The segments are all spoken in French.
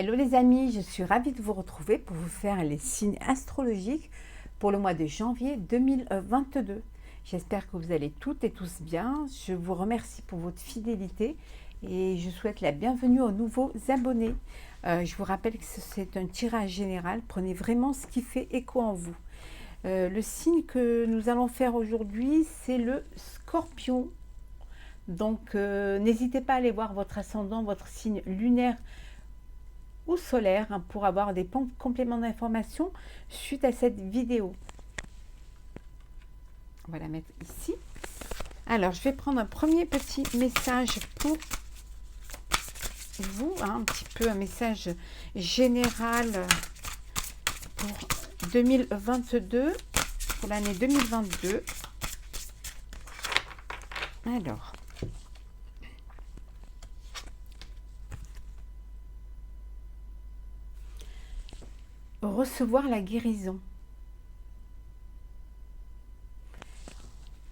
Hello les amis, je suis ravie de vous retrouver pour vous faire les signes astrologiques pour le mois de janvier 2022. J'espère que vous allez toutes et tous bien. Je vous remercie pour votre fidélité et je souhaite la bienvenue aux nouveaux abonnés. Je vous rappelle que c'est un tirage général. Prenez vraiment ce qui fait écho en vous. Le signe que nous allons faire aujourd'hui, c'est le Scorpion. Donc, n'hésitez pas à aller voir votre ascendant, votre signe lunaire ou solaire pour avoir des compléments d'information suite à cette vidéo. On va la mettre ici. Alors, je vais prendre un premier petit message pour vous, un petit peu un message général pour 2022, pour l'année 2022. Alors, recevoir la guérison.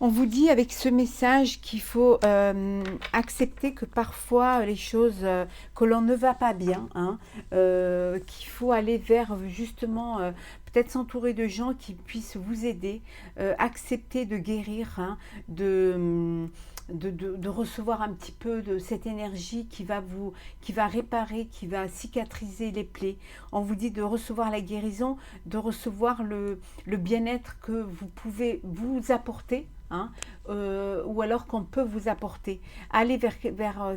On vous dit avec ce message qu'il faut accepter que parfois les choses, que l'on ne va pas bien, qu'il faut aller vers justement, peut-être s'entourer de gens qui puissent vous aider, accepter de guérir, de recevoir un petit peu de cette énergie qui va réparer, qui va cicatriser les plaies. On vous dit de recevoir la guérison, de recevoir le bien-être que vous pouvez vous apporter, ou alors qu'on peut vous apporter. Allez vers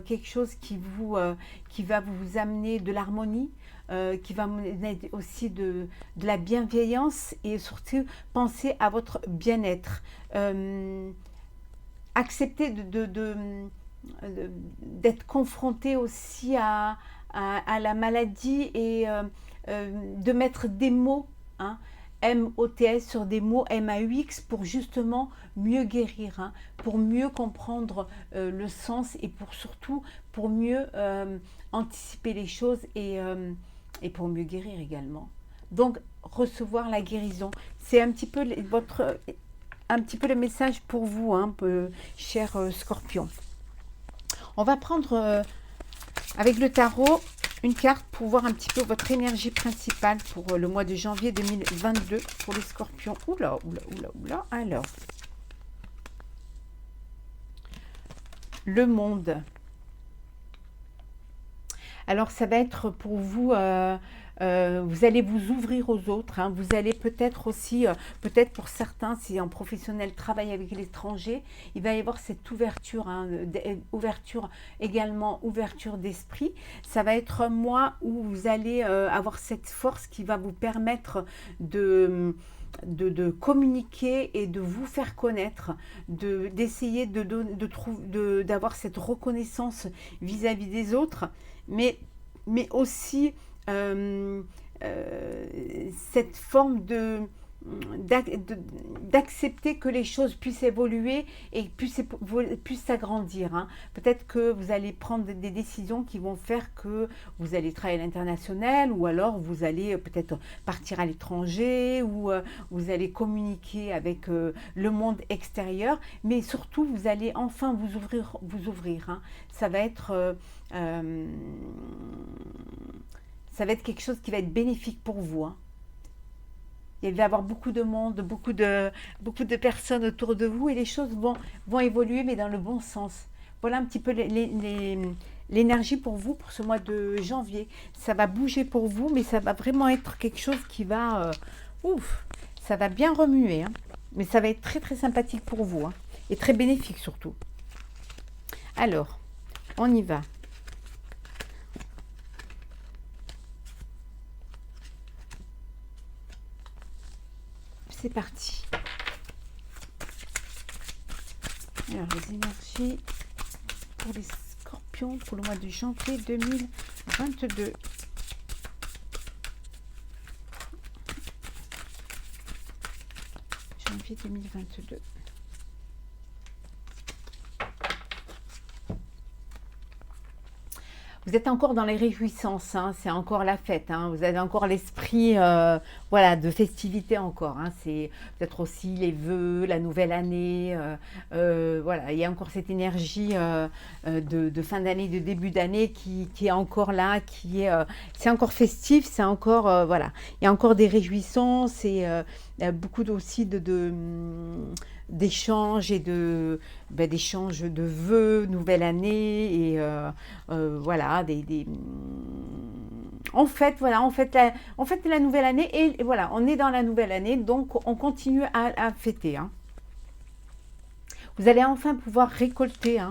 quelque chose qui va vous amener de l'harmonie, qui va amener aussi de la bienveillance et surtout penser à votre bien-être. Accepter d'être confronté aussi à la maladie et de mettre des mots, M-O-T-S sur des mots M-A-U-X pour justement mieux guérir, pour mieux comprendre le sens et surtout pour mieux anticiper les choses et pour mieux guérir également. Donc, recevoir la guérison, c'est un petit peu le message pour vous, cher Scorpion. On va prendre avec le tarot une carte pour voir un petit peu votre énergie principale pour le mois de janvier 2022 pour les Scorpions. Oula. Alors, le monde. Alors, ça va être pour vous... vous allez vous ouvrir aux autres, vous allez peut-être aussi, peut-être pour certains, si un professionnel travaille avec l'étranger, il va y avoir cette ouverture, ouverture également, ouverture d'esprit. Ça va être un mois où vous allez avoir cette force qui va vous permettre de communiquer et de vous faire connaître, d'essayer d'avoir cette reconnaissance vis-à-vis des autres, mais aussi cette forme d'accepter que les choses puissent évoluer et puissent s'agrandir. Peut-être que vous allez prendre des décisions qui vont faire que vous allez travailler à l'international, ou alors vous allez peut-être partir à l'étranger, ou vous allez communiquer avec le monde extérieur, mais surtout vous allez enfin vous ouvrir. Ça va être quelque chose qui va être bénéfique pour vous. Il va y avoir beaucoup de monde, beaucoup de personnes autour de vous et les choses vont évoluer, mais dans le bon sens. Voilà un petit peu l'énergie pour vous pour ce mois de janvier. Ça va bouger pour vous, mais ça va vraiment être quelque chose qui va... ça va bien remuer. Mais ça va être très très sympathique pour vous. Et très bénéfique surtout. Alors, on y va. C'est parti. Alors, les énergies pour les Scorpions pour le mois de janvier 2022. Janvier 2022. vous êtes encore dans les réjouissances, hein, c'est encore la fête, hein, vous avez encore l'esprit voilà, de festivité encore. Hein, c'est peut-être aussi les vœux, la nouvelle année. Voilà, il y a encore cette énergie de fin d'année, de début d'année qui est encore là, c'est encore festif, c'est encore, voilà, il y a encore des réjouissances et beaucoup aussi d'échanges et d'échanges de vœux, nouvelle année et voilà, en fait, voilà, la nouvelle année et voilà, on est dans la nouvelle année, donc on continue à fêter. Hein. Vous allez enfin pouvoir récolter, hein.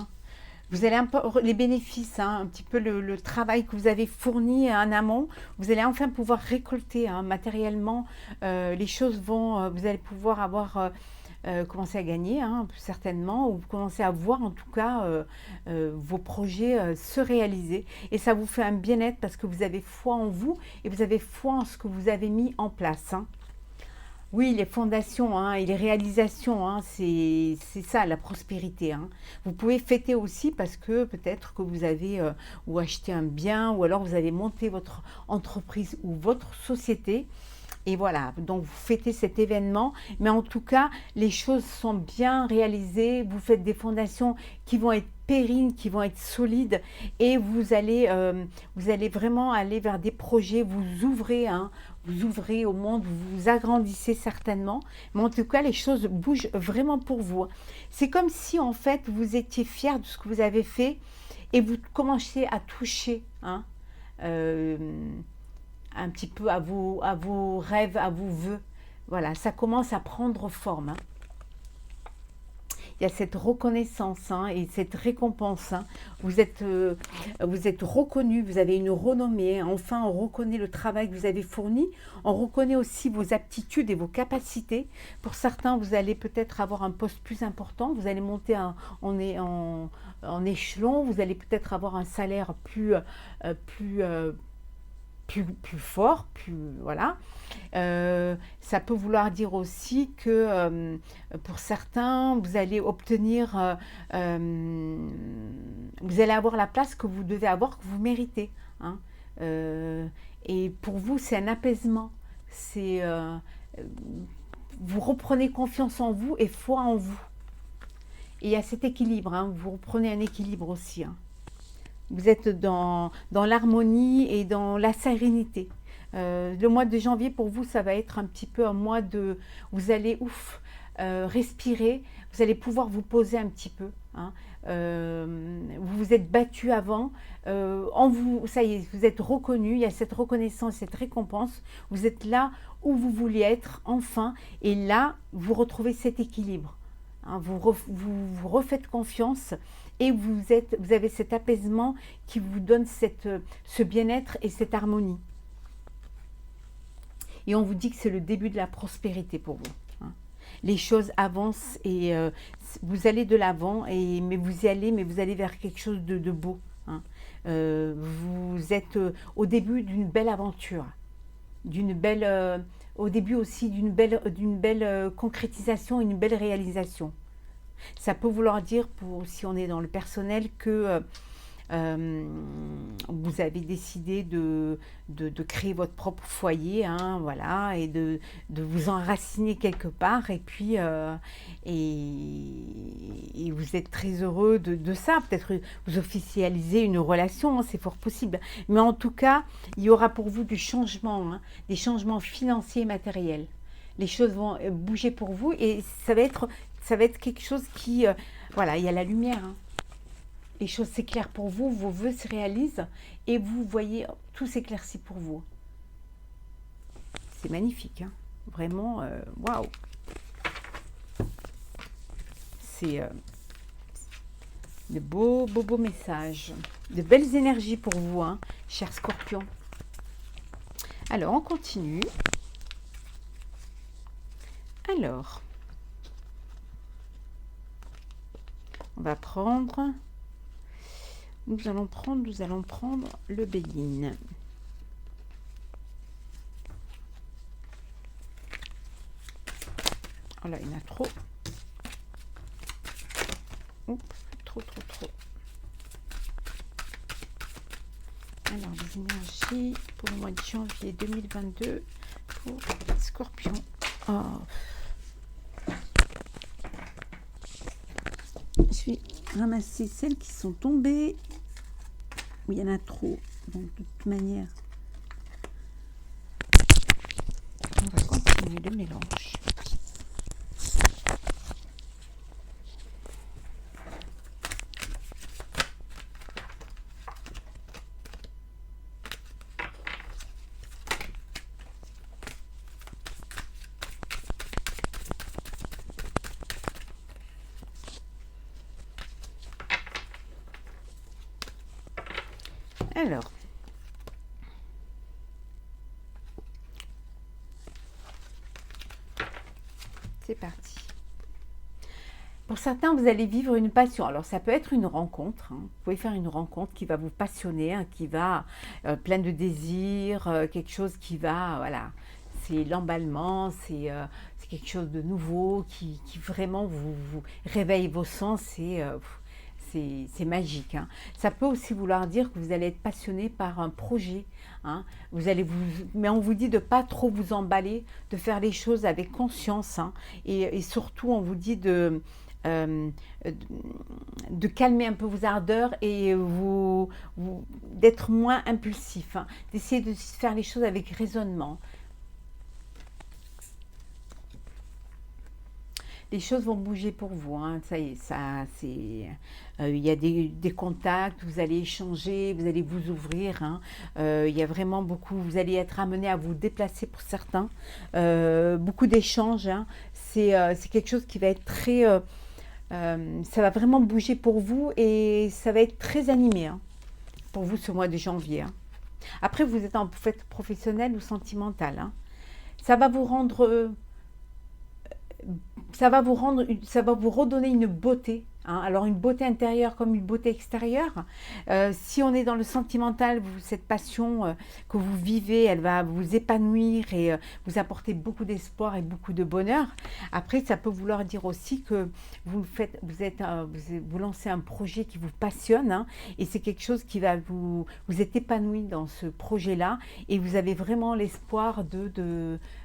Vous allez un peu les bénéfices, hein, un petit peu le travail que vous avez fourni en amont, vous allez enfin pouvoir récolter hein, matériellement. Les choses vont, vous allez pouvoir avoir commencer à gagner, hein, certainement, ou commencer à voir en tout cas vos projets se réaliser. Et ça vous fait un bien-être parce que vous avez foi en vous et vous avez foi en ce que vous avez mis en place. Hein. Oui, les fondations hein, et les réalisations, hein, c'est ça la prospérité. Hein. Vous pouvez fêter aussi parce que peut-être que vous avez ou acheté un bien ou alors vous avez monté votre entreprise ou votre société. Et voilà, donc vous fêtez cet événement, mais en tout cas, les choses sont bien réalisées, vous faites des fondations qui vont être pérines, qui vont être solides, et vous allez vraiment aller vers des projets, vous ouvrez au monde, vous vous agrandissez certainement, mais en tout cas, les choses bougent vraiment pour vous. C'est comme si en fait, vous étiez fier de ce que vous avez fait, et vous commencez à toucher, hein, un petit peu à vos rêves, à vos vœux. Voilà, ça commence à prendre forme. Hein. Il y a cette reconnaissance hein, et cette récompense. Hein. Vous êtes reconnu, vous avez une renommée. Enfin, on reconnaît le travail que vous avez fourni. On reconnaît aussi vos aptitudes et vos capacités. Pour certains, vous allez peut-être avoir un poste plus important. Vous allez monter en échelon. Vous allez peut-être avoir un salaire plus fort, voilà. Ça peut vouloir dire aussi que pour certains, vous allez obtenir, vous allez avoir la place que vous devez avoir, que vous méritez. Hein. Et pour vous, c'est un apaisement. Vous reprenez confiance en vous et foi en vous. Et il y a cet équilibre, hein, vous reprenez un équilibre aussi. Hein. Vous êtes dans l'harmonie et dans la sérénité. Le mois de janvier, pour vous, ça va être un petit peu un mois de... Vous allez, respirer. Vous allez pouvoir vous poser un petit peu. Hein. Vous vous êtes battu avant. Ça y est, vous êtes reconnu. Il y a cette reconnaissance, cette récompense. Vous êtes là où vous vouliez être, enfin. Et là, vous retrouvez cet équilibre. Hein, vous refaites confiance et vous avez cet apaisement qui vous donne ce bien-être et cette harmonie. Et on vous dit que c'est le début de la prospérité pour vous. Hein. Les choses avancent et vous allez de l'avant, mais vous allez vers quelque chose de beau. Hein. Vous êtes au début d'une belle aventure, au début aussi d'une belle concrétisation, une belle réalisation. Ça peut vouloir dire, si on est dans le personnel, que vous avez décidé de créer votre propre foyer, hein, voilà, et de vous enraciner quelque part, et puis et vous êtes très heureux de ça. Peut-être vous officialisez une relation, hein, c'est fort possible. Mais en tout cas, il y aura pour vous du changement, hein, des changements financiers et matériels. Les choses vont bouger pour vous et ça va être quelque chose qui... voilà, il y a la lumière. Hein. Les choses s'éclairent pour vous, vos vœux se réalisent et vous voyez, tout s'éclaircit pour vous. C'est magnifique. Hein. Vraiment, waouh. C'est de beaux messages. De belles énergies pour vous, hein, chers scorpions. Alors, on continue. Alors... On va prendre, nous allons prendre le Béguine. Oh là, il y en a trop. Oups, trop. Alors, les énergies pour le mois de janvier 2022 pour Scorpion. Oh. Je vais ramasser celles qui sont tombées. Il y en a trop. Donc, de toute manière, on va continuer le mélange. Alors, c'est parti. Pour certains, vous allez vivre une passion. Alors, ça peut être une rencontre. Vous pouvez faire une rencontre qui va vous passionner, qui va plein de désirs, quelque chose qui va, voilà, c'est l'emballement, c'est quelque chose de nouveau qui vraiment vous réveille vos sens et c'est magique. Ça peut aussi vouloir dire que vous allez être passionné par un projet. Vous allez mais on vous dit de ne pas trop vous emballer, de faire les choses avec conscience. Et surtout, on vous dit euh, de calmer un peu vos ardeurs et d'être moins impulsif. D'essayer de faire les choses avec raisonnement. Les choses vont bouger pour vous. Ça y est, il y a des contacts, vous allez échanger, vous allez vous ouvrir. Il y a vraiment beaucoup, vous allez être amené à vous déplacer pour certains. Beaucoup d'échanges. C'est quelque chose qui va être très, ça va vraiment bouger pour vous et ça va être très animé pour vous ce mois de janvier. Après, vous êtes en fait professionnel ou sentimental. Ça va vous rendre ça va vous redonner une beauté. Alors une beauté intérieure comme une beauté extérieure. Si on est dans le sentimental, cette passion que vous vivez, elle va vous épanouir et vous apporter beaucoup d'espoir et beaucoup de bonheur. Après, ça peut vouloir dire aussi que vous lancez un projet qui vous passionne et c'est quelque chose qui va vous êtes épanoui dans ce projet-là et vous avez vraiment l'espoir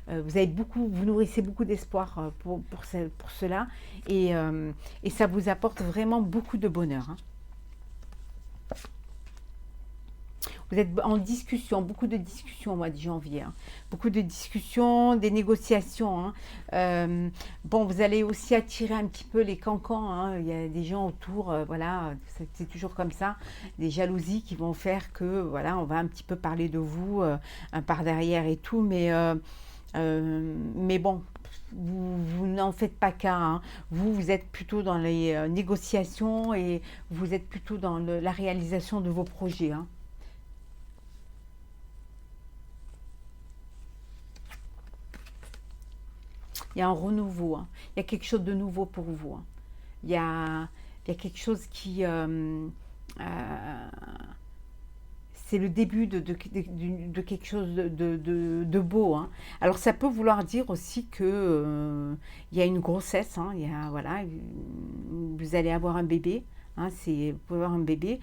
vous nourrissez beaucoup d'espoir pour cela et ça vous apporte vraiment beaucoup de bonheur. Vous êtes en discussion, beaucoup de discussions au mois de janvier. Beaucoup de discussions, des négociations. Bon, vous allez aussi attirer un petit peu les cancans. Il y a des gens autour, voilà, c'est toujours comme ça. Des jalousies qui vont faire que, voilà, on va un petit peu parler de vous par derrière et tout. Mais bon, vous n'en faites pas cas. Vous êtes plutôt dans les négociations et vous êtes plutôt dans la réalisation de vos projets. Il y a un renouveau. Il y a quelque chose de nouveau pour vous. Il y a quelque chose qui... c'est le début de quelque chose de beau. Alors ça peut vouloir dire aussi que il y a une grossesse, voilà, vous allez avoir un bébé, vous pouvez avoir un bébé.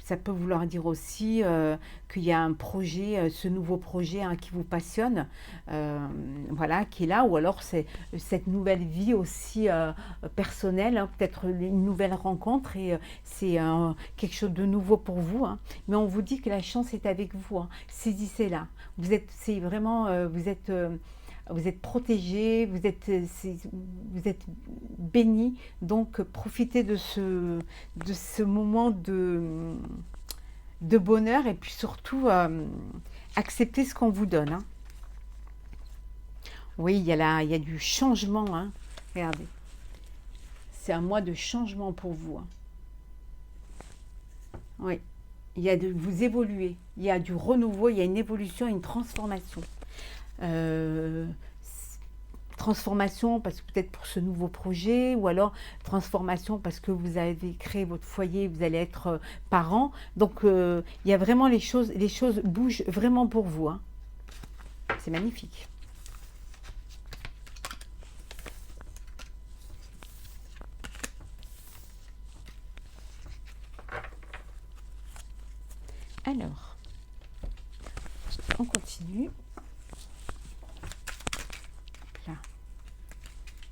Ça peut vouloir dire aussi qu'il y a un projet, ce nouveau projet qui vous passionne, voilà, qui est là, ou alors c'est cette nouvelle vie aussi personnelle, peut-être une nouvelle rencontre et c'est quelque chose de nouveau pour vous. Mais on vous dit que la chance est avec vous. Saisissez-la. C'est vraiment, vous êtes protégé, vous êtes béni, donc profitez de ce moment de bonheur et puis surtout acceptez ce qu'on vous donne. Oui, il y a du changement. Regardez, c'est un mois de changement pour vous. Oui, vous évoluez, il y a du renouveau, il y a une évolution, une transformation. Transformation parce que peut-être pour ce nouveau projet ou alors transformation parce que vous avez créé votre foyer, vous allez être parent. Donc il y a vraiment les choses bougent vraiment pour vous. C'est magnifique. Alors, on continue. Là.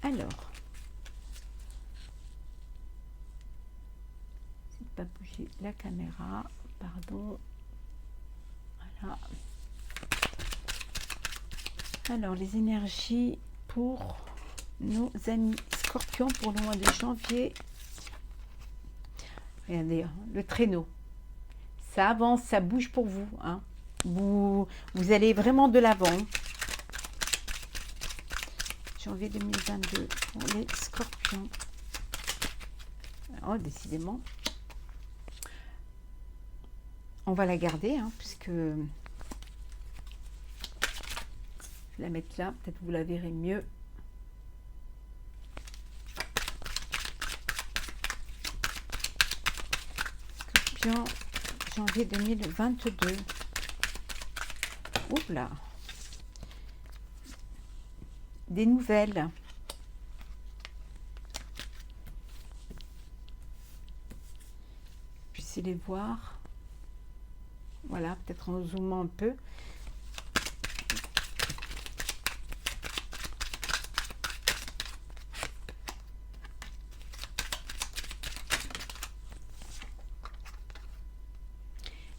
Alors, c'est pas bouger la caméra, pardon. Voilà. Alors, les énergies pour nos amis Scorpions pour le mois de janvier. Regardez, le traîneau. Ça avance, ça bouge pour vous. Hein. Vous allez vraiment de l'avant. Janvier 2022 pour les Scorpions. Oh, décidément. On va la garder, hein, puisque... Je vais la mettre là, peut-être vous la verrez mieux. Scorpion, janvier 2022. Oups là. Des nouvelles. Puissiez les voir. Voilà, peut-être en zoomant un peu.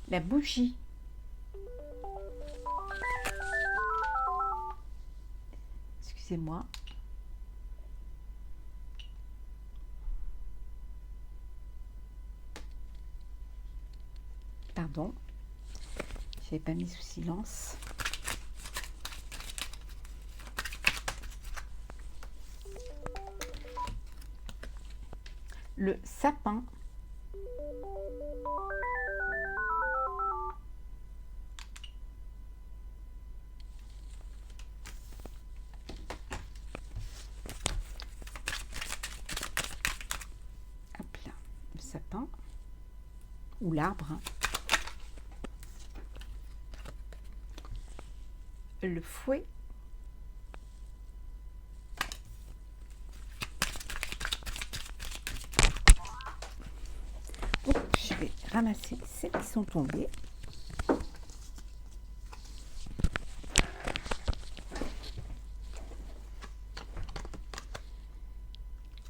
La bougie. Excusez-moi. Pardon. Je n'avais pas mis sous silence. Le sapin. Hop là, le sapin ou l'arbre. Hein. Le fouet. Oups, je vais ramasser celles qui sont tombées.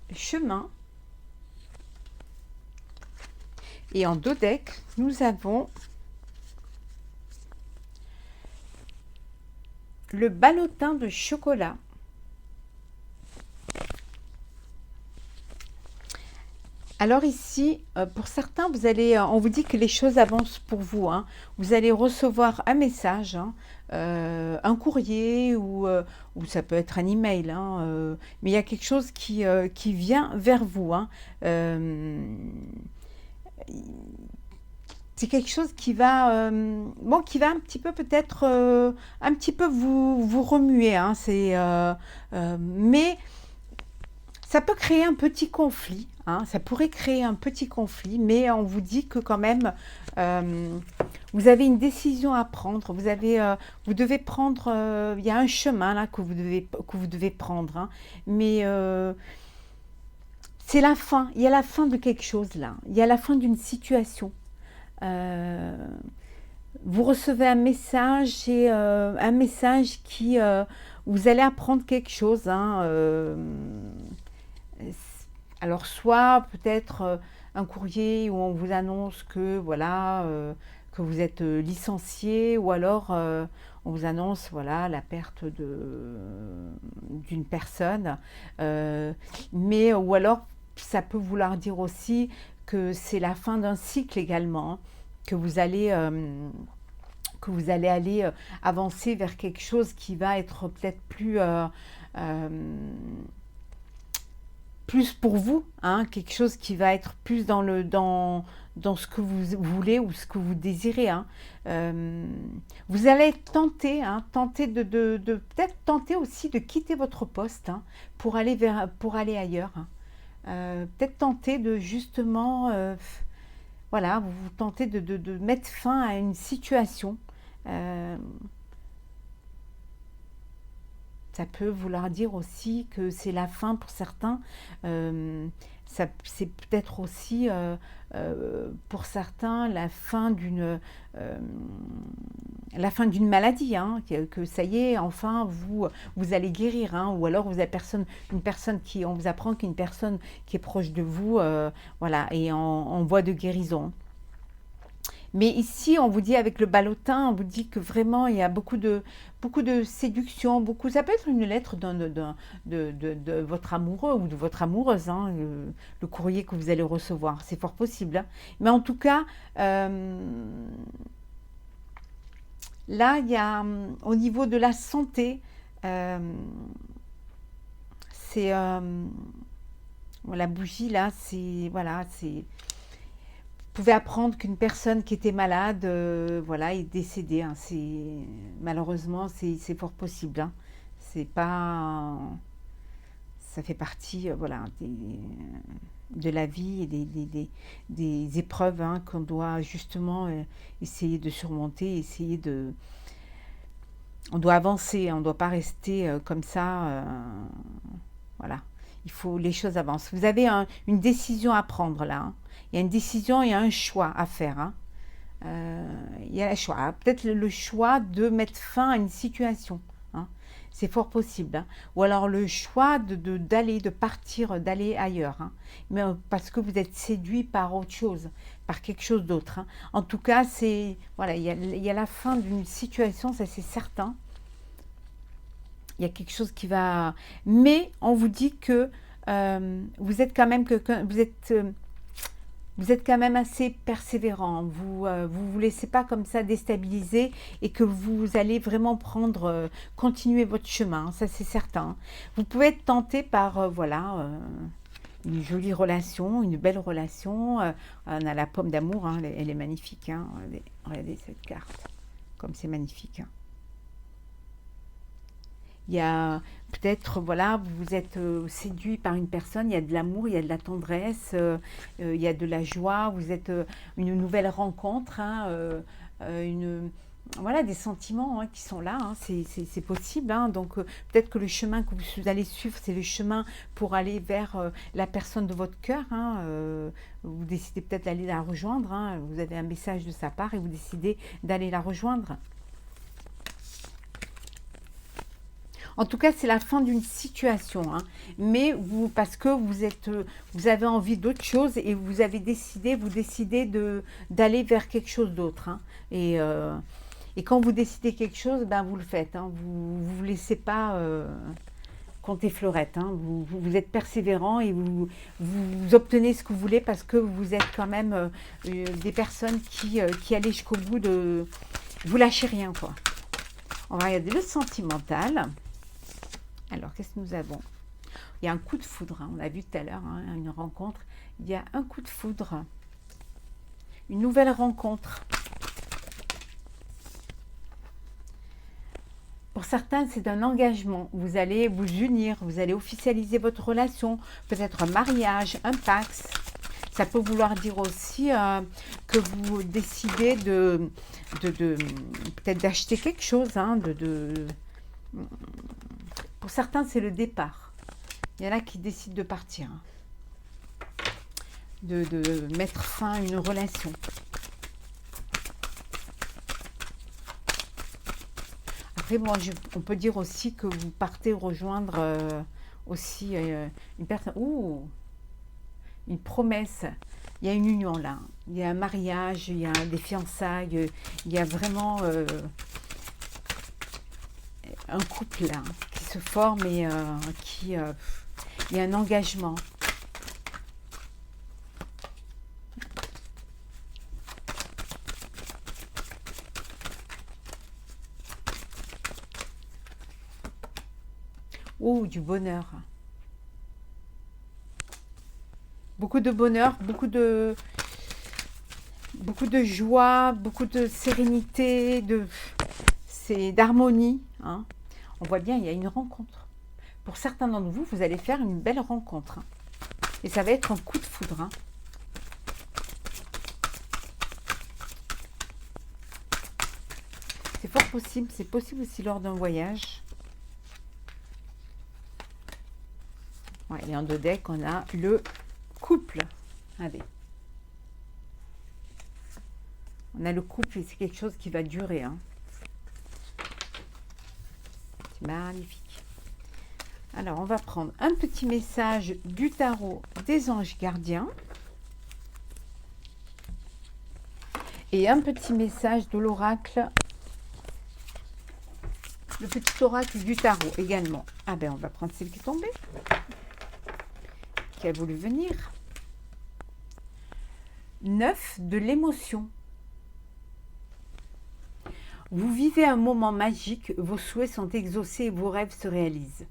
Le chemin. Et en dos deck, nous avons le ballotin de chocolat. Alors ici, pour certains, vous allez, on vous dit que les choses avancent pour vous. Hein. Vous allez recevoir un message, hein, un courrier ou ça peut être un email. Hein, mais il y a quelque chose qui vient vers vous. Hein. C'est quelque chose qui va, bon, qui va un petit peu peut-être, un petit peu vous remuer. Hein, mais ça peut créer un petit conflit. Hein, ça pourrait créer un petit conflit, mais on vous dit que quand même, vous avez une décision à prendre. Vous devez prendre. Il y a un chemin là que vous devez prendre. Hein, mais c'est la fin. Il y a la fin de quelque chose là. Il y a la fin d'une situation. Vous recevez un message et un message qui vous allez apprendre quelque chose. Hein, alors soit peut-être un courrier où on vous annonce que voilà que vous êtes licencié, ou alors on vous annonce voilà la perte d'une personne, mais ou alors ça peut vouloir dire aussi que c'est la fin d'un cycle également, hein, que vous allez aller avancer vers quelque chose qui va être peut-être plus pour vous, hein, quelque chose qui va être plus dans ce que vous voulez ou ce que vous désirez. Hein. Vous allez tenter, hein, peut-être tenter aussi de quitter votre poste, hein, pour aller ailleurs. Hein. Peut-être tenter de justement, voilà, vous tentez de mettre fin à une situation. Ça peut vouloir dire aussi que c'est la fin pour certains c'est peut-être aussi pour certains euh, la fin d'une maladie, hein, que ça y est, enfin vous allez guérir, hein, ou alors vous avez une personne on vous apprend qu'une personne qui est proche de vous, voilà, est en voie de guérison. Mais ici, on vous dit avec le ballotin, on vous dit que vraiment, il y a beaucoup de séduction, beaucoup. Ça peut être une lettre de votre amoureux ou de votre amoureuse, hein, le courrier que vous allez recevoir. C'est fort possible, hein. Mais en tout cas, là, il y a, au niveau de la santé, euh, c'est la bougie là, c'est voilà, c'est pouvez apprendre qu'une personne qui était malade, voilà, est décédée, hein. Malheureusement, c'est fort possible, hein. C'est pas, ça fait partie, voilà, de la vie et des épreuves, hein, qu'on doit justement essayer de surmonter, on doit avancer, on ne doit pas rester comme ça, voilà. Les choses avancent. Vous avez une décision à prendre là, hein. Il y a une décision, il y a un choix à faire, hein. Il y a le choix, peut-être le choix de mettre fin à une situation, hein. C'est fort possible, hein. Ou alors le choix de partir, d'aller ailleurs, hein. Mais parce que vous êtes séduit par autre chose, par quelque chose d'autre, hein. En tout cas, voilà, il y a la fin d'une situation, ça c'est certain. Il y a quelque chose qui va... Mais on vous dit que vous êtes quand même vous êtes quand même assez persévérant. Vous laissez pas comme ça déstabiliser et que vous allez vraiment continuer votre chemin. Ça, c'est certain. Vous pouvez être tenté par, voilà, une jolie relation, une belle relation. On a la pomme d'amour, hein, elle est magnifique, hein. Regardez cette carte, comme c'est magnifique, hein. Il y a peut-être, voilà, vous êtes séduit par une personne, il y a de l'amour, il y a de la tendresse, il y a de la joie, vous êtes une nouvelle rencontre, hein, voilà, des sentiments, hein, qui sont là, hein, c'est possible, hein. Donc peut-être que le chemin que vous allez suivre, c'est le chemin pour aller vers la personne de votre cœur, hein. Vous décidez peut-être d'aller la rejoindre, hein, vous avez un message de sa part et vous décidez d'aller la rejoindre. En tout cas, c'est la fin d'une situation, hein. Mais parce que vous avez envie d'autre chose et vous décidez d'aller vers quelque chose d'autre, hein. Et quand vous décidez quelque chose, ben vous le faites, hein. Vous laissez pas compter fleurette, hein. Vous êtes persévérant et vous obtenez ce que vous voulez parce que vous êtes quand même des personnes qui allez jusqu'au bout de... Vous lâchez rien, quoi. On va regarder le sentimental. Alors, qu'est-ce que nous avons? Il y a un coup de foudre, hein, on l'a vu tout à l'heure, hein, une rencontre. Il y a un coup de foudre, une nouvelle rencontre. Pour certains, c'est un engagement. Vous allez vous unir, vous allez officialiser votre relation, peut-être un mariage, un pax. Ça peut vouloir dire aussi que vous décidez peut-être d'acheter quelque chose, hein, Pour certains, c'est le départ. Il y en a qui décident de partir, hein, de mettre fin à une relation. Après, bon, on peut dire aussi que vous partez rejoindre aussi une personne. Ouh, une promesse. Il y a une union là. Il y a un mariage, il y a des fiançailles, il y a vraiment un couple là qui se forme et il y a un engagement. Oh, du bonheur. Beaucoup de bonheur, beaucoup de joie, beaucoup de sérénité, d'harmonie, hein. On voit bien, il y a une rencontre. Pour certains d'entre vous, vous allez faire une belle rencontre, hein. Et ça va être un coup de foudre, hein. C'est fort possible, c'est possible aussi lors d'un voyage. Ouais, et en deux decks, on a le couple. Allez. On a le couple et c'est quelque chose qui va durer. Hein. C'est magnifique. Alors, on va prendre un petit message du tarot des anges gardiens. Et un petit message de l'oracle. Le petit oracle du tarot également. Ah ben, on va prendre celle qui est tombée. Qui a voulu venir. 9 de l'émotion. Vous vivez un moment magique, vos souhaits sont exaucés et vos rêves se réalisent.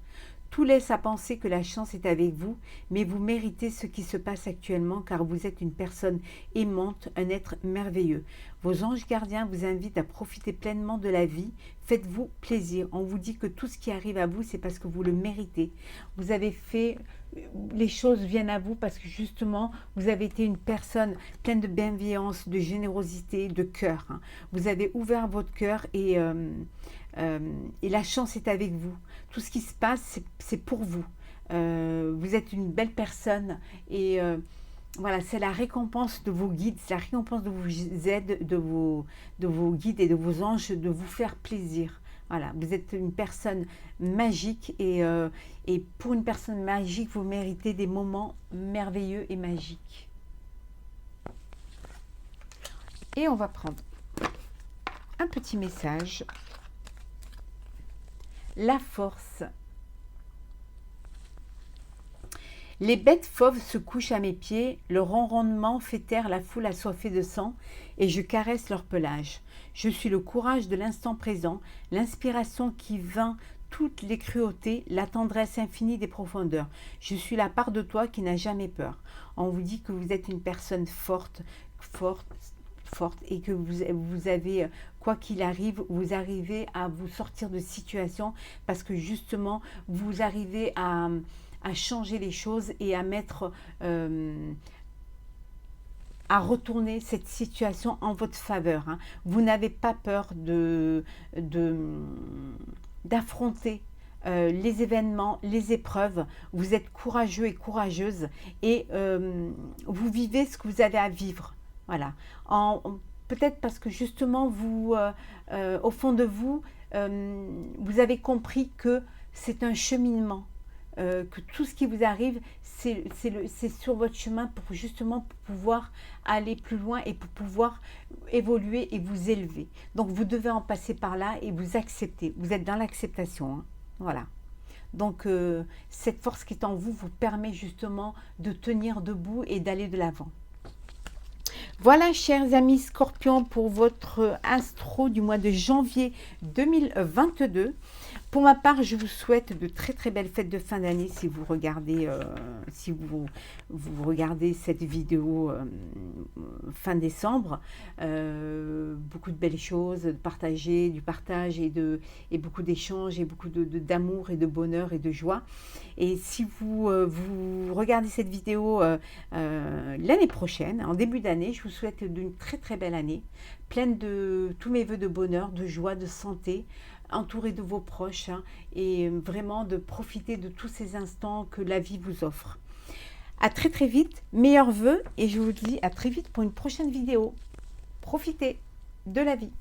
Tout laisse à penser que la chance est avec vous, mais vous méritez ce qui se passe actuellement car vous êtes une personne aimante, un être merveilleux. Vos anges gardiens vous invitent à profiter pleinement de la vie. Faites-vous plaisir. On vous dit que tout ce qui arrive à vous, c'est parce que vous le méritez. Vous avez fait... Les choses viennent à vous parce que justement, vous avez été une personne pleine de bienveillance, de générosité, de cœur. Hein. Vous avez ouvert votre cœur et la chance est avec vous. Tout ce qui se passe, c'est pour vous. Vous êtes une belle personne et voilà, c'est la récompense de vos guides, c'est la récompense de vos aides, de vos guides et de vos anges, de vous faire plaisir. Voilà, vous êtes une personne magique et pour une personne magique, vous méritez des moments merveilleux et magiques. Et on va prendre un petit message. La force. Les bêtes fauves se couchent à mes pieds, le ronronnement fait taire la foule assoiffée de sang et je caresse leur pelage. Je suis le courage de l'instant présent, l'inspiration qui vainc toutes les cruautés, la tendresse infinie des profondeurs. Je suis la part de toi qui n'a jamais peur. On vous dit que vous êtes une personne forte et que vous avez, quoi qu'il arrive, vous arrivez à vous sortir de situation parce que justement, vous arrivez à changer les choses et à mettre, à retourner cette situation en votre faveur. Hein. Vous n'avez pas peur d'affronter les événements, les épreuves. Vous êtes courageux et courageuse et vous vivez ce que vous avez à vivre. Voilà. Peut-être parce que justement, vous, au fond de vous, vous avez compris que c'est un cheminement. Que tout ce qui vous arrive, c'est sur votre chemin pour justement pouvoir aller plus loin et pour pouvoir évoluer et vous élever. Donc, vous devez en passer par là et vous accepter. Vous êtes dans l'acceptation. Hein. Voilà. Donc, cette force qui est en vous vous permet justement de tenir debout et d'aller de l'avant. Voilà, chers amis Scorpions, pour votre astro du mois de janvier 2022. Pour ma part, je vous souhaite de très très belles fêtes de fin d'année si vous regardez, vous regardez cette vidéo fin décembre. Beaucoup de belles choses, du partage et beaucoup d'échanges et beaucoup d'amour et de bonheur et de joie. Et si vous regardez cette vidéo l'année prochaine, en début d'année, je vous souhaite d'une très très belle année, pleine de tous mes voeux de bonheur, de joie, de santé, entouré de vos proches hein, et vraiment de profiter de tous ces instants que la vie vous offre. À très très vite, meilleurs vœux et je vous dis à très vite pour une prochaine vidéo. Profitez de la vie.